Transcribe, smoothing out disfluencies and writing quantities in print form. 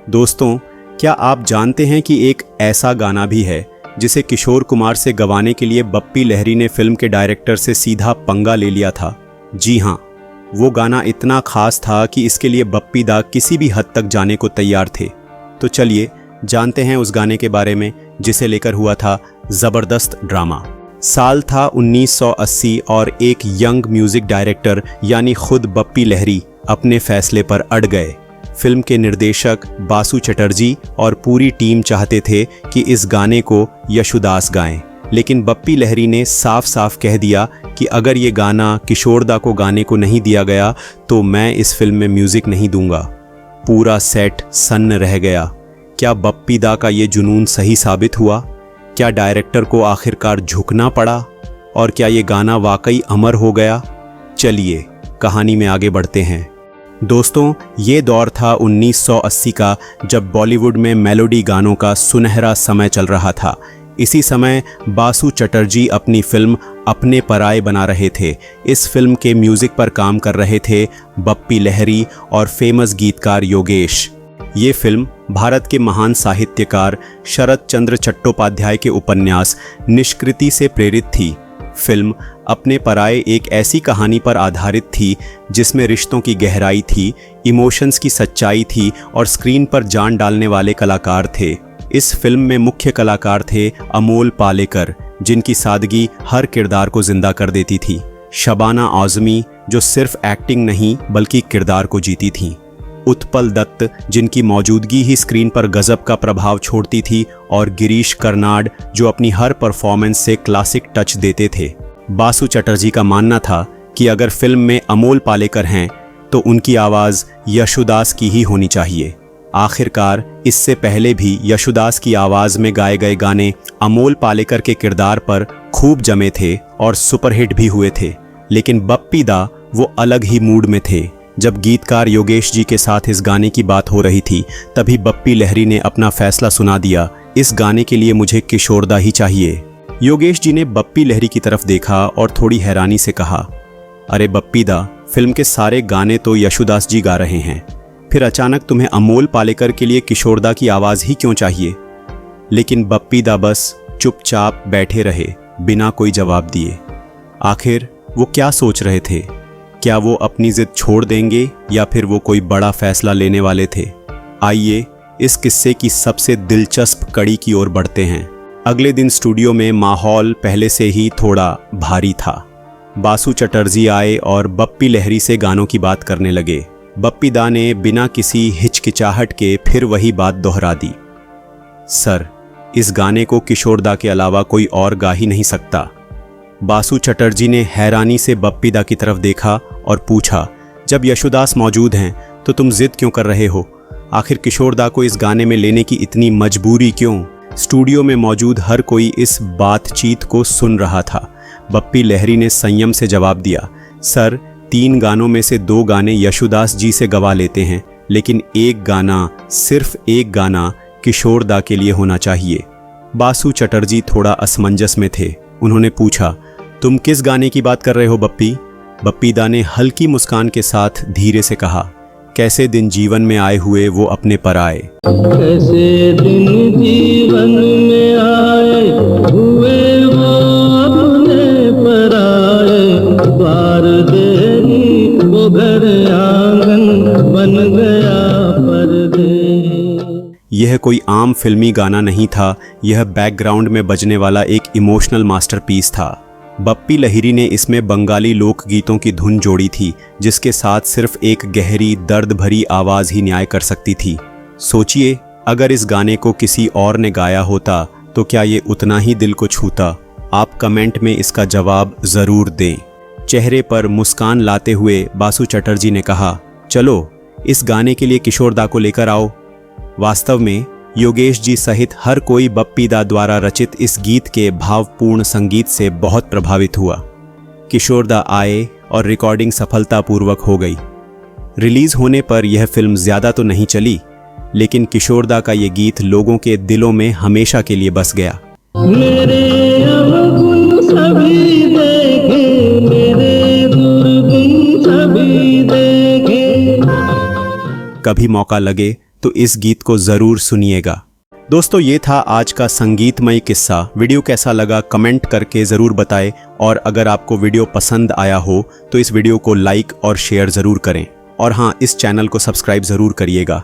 दोस्तों, क्या आप जानते हैं कि एक ऐसा गाना भी है जिसे किशोर कुमार से गवाने के लिए बप्पी लहरी ने फिल्म के डायरेक्टर से सीधा पंगा ले लिया था। जी हाँ, वो गाना इतना खास था कि इसके लिए बप्पी दा किसी भी हद तक जाने को तैयार थे। तो चलिए जानते हैं उस गाने के बारे में जिसे लेकर हुआ था ज़बरदस्त ड्रामा। साल था 1980 और एक यंग म्यूजिक डायरेक्टर यानी खुद बप्पी लहरी अपने फैसले पर अड़ गए। फिल्म के निर्देशक बासु चटर्जी और पूरी टीम चाहते थे कि इस गाने को यशुदास गाएं, लेकिन बप्पी लहरी ने साफ साफ कह दिया कि अगर ये गाना किशोर दा को गाने को नहीं दिया गया तो मैं इस फिल्म में म्यूजिक नहीं दूंगा। पूरा सेट सन्न रह गया। क्या बप्पी दा का ये जुनून सही साबित हुआ? क्या डायरेक्टर को आखिरकार झुकना पड़ा? और क्या ये गाना वाकई अमर हो गया? चलिए कहानी में आगे बढ़ते हैं। दोस्तों, ये दौर था 1980 का, जब बॉलीवुड में मेलोडी गानों का सुनहरा समय चल रहा था। इसी समय बासु चटर्जी अपनी फिल्म अपने पराये बना रहे थे। इस फिल्म के म्यूजिक पर काम कर रहे थे बप्पी लहरी और फेमस गीतकार योगेश। ये फिल्म भारत के महान साहित्यकार शरत चंद्र चट्टोपाध्याय के उपन्यास निष्कृति से प्रेरित थी। फिल्म अपने पराये एक ऐसी कहानी पर आधारित थी जिसमें रिश्तों की गहराई थी, इमोशंस की सच्चाई थी और स्क्रीन पर जान डालने वाले कलाकार थे। इस फिल्म में मुख्य कलाकार थे अमोल पालेकर, जिनकी सादगी हर किरदार को जिंदा कर देती थी। शबाना आज़मी, जो सिर्फ एक्टिंग नहीं बल्कि किरदार को जीती थी। उत्पल दत्त, जिनकी मौजूदगी ही स्क्रीन पर गजब का प्रभाव छोड़ती थी, और गिरीश कर्नाड, जो अपनी हर परफॉर्मेंस से क्लासिक टच देते थे। बासु चटर्जी का मानना था कि अगर फिल्म में अमोल पालेकर हैं तो उनकी आवाज़ यशुदास की ही होनी चाहिए। आखिरकार इससे पहले भी यशुदास की आवाज़ में गाए गए गाने अमोल पालेकर के किरदार पर खूब जमे थे और सुपरहिट भी हुए थे, लेकिन बप्पी दा वो अलग ही मूड में थे। जब गीतकार योगेश जी के साथ इस गाने की बात हो रही थी, तभी बप्पी लहरी ने अपना फैसला सुना दिया, इस गाने के लिए मुझे किशोर दा ही चाहिए। योगेश जी ने बप्पी लहरी की तरफ देखा और थोड़ी हैरानी से कहा, अरे बप्पी दा, फिल्म के सारे गाने तो यशुदास जी गा रहे हैं, फिर अचानक तुम्हें अमोल पालेकर के लिए किशोर दा की आवाज़ ही क्यों चाहिए? लेकिन बप्पी दा बस चुपचाप बैठे रहे, बिना कोई जवाब दिए। आखिर वो क्या सोच रहे थे? क्या वो अपनी जिद छोड़ देंगे या फिर वो कोई बड़ा फैसला लेने वाले थे? आइए इस किस्से की सबसे दिलचस्प कड़ी की ओर बढ़ते हैं। अगले दिन स्टूडियो में माहौल पहले से ही थोड़ा भारी था। बासु चटर्जी आए और बप्पी लहरी से गानों की बात करने लगे। बप्पी दा ने बिना किसी हिचकिचाहट के फिर वही बात दोहरा दी, सर, इस गाने को किशोर दा के अलावा कोई और गा ही नहीं सकता। बासु चटर्जी ने हैरानी से बप्पी दा की तरफ देखा और पूछा, जब यशुदास मौजूद हैं तो तुम जिद क्यों कर रहे हो? आखिर किशोर दा को इस गाने में लेने की इतनी मजबूरी क्यों? स्टूडियो में मौजूद हर कोई इस बातचीत को सुन रहा था। बप्पी लहरी ने संयम से जवाब दिया, सर, 3 गानों में से 2 गाने यशुदास जी से गवा लेते हैं, लेकिन एक गाना, सिर्फ एक गाना किशोर दा के लिए होना चाहिए। बासु चटर्जी थोड़ा असमंजस में थे। उन्होंने पूछा, तुम किस गाने की बात कर रहे हो बप्पी? बप्पी दा ने हल्की मुस्कान के साथ धीरे से कहा, कैसे दिन जीवन में आए हुए वो अपने पर आए। कैसे दिन जीवन में आए हुए वो अपने पर आए, द्वार देरी वो घर आंगन बन गया पर्दे। यह कोई आम फिल्मी गाना नहीं था, यह बैकग्राउंड में बजने वाला एक इमोशनल मास्टरपीस था। बप्पी लहरी ने इसमें बंगाली लोकगीतों की धुन जोड़ी थी, जिसके साथ सिर्फ एक गहरी दर्द भरी आवाज़ ही न्याय कर सकती थी। सोचिए, अगर इस गाने को किसी और ने गाया होता तो क्या ये उतना ही दिल को छूता? आप कमेंट में इसका जवाब ज़रूर दें। चेहरे पर मुस्कान लाते हुए बासु चटर्जी ने कहा, चलो इस गाने के लिए किशोर दा को लेकर आओ। वास्तव में योगेश जी सहित हर कोई बप्पी दा द्वारा रचित इस गीत के भावपूर्ण संगीत से बहुत प्रभावित हुआ। किशोर दा आए और रिकॉर्डिंग सफलतापूर्वक हो गई। रिलीज होने पर यह फिल्म ज़्यादा तो नहीं चली, लेकिन किशोर दा का ये गीत लोगों के दिलों में हमेशा के लिए बस गया। मेरे अवगुण सभी देखे, मेरे दुर्गुण सभी देखे। कभी मौका लगे तो इस गीत को ज़रूर सुनिएगा। दोस्तों, ये था आज का संगीतमय किस्सा। वीडियो कैसा लगा कमेंट करके ज़रूर बताएं, और अगर आपको वीडियो पसंद आया हो तो इस वीडियो को लाइक और शेयर ज़रूर करें। और हाँ, इस चैनल को सब्सक्राइब ज़रूर करिएगा।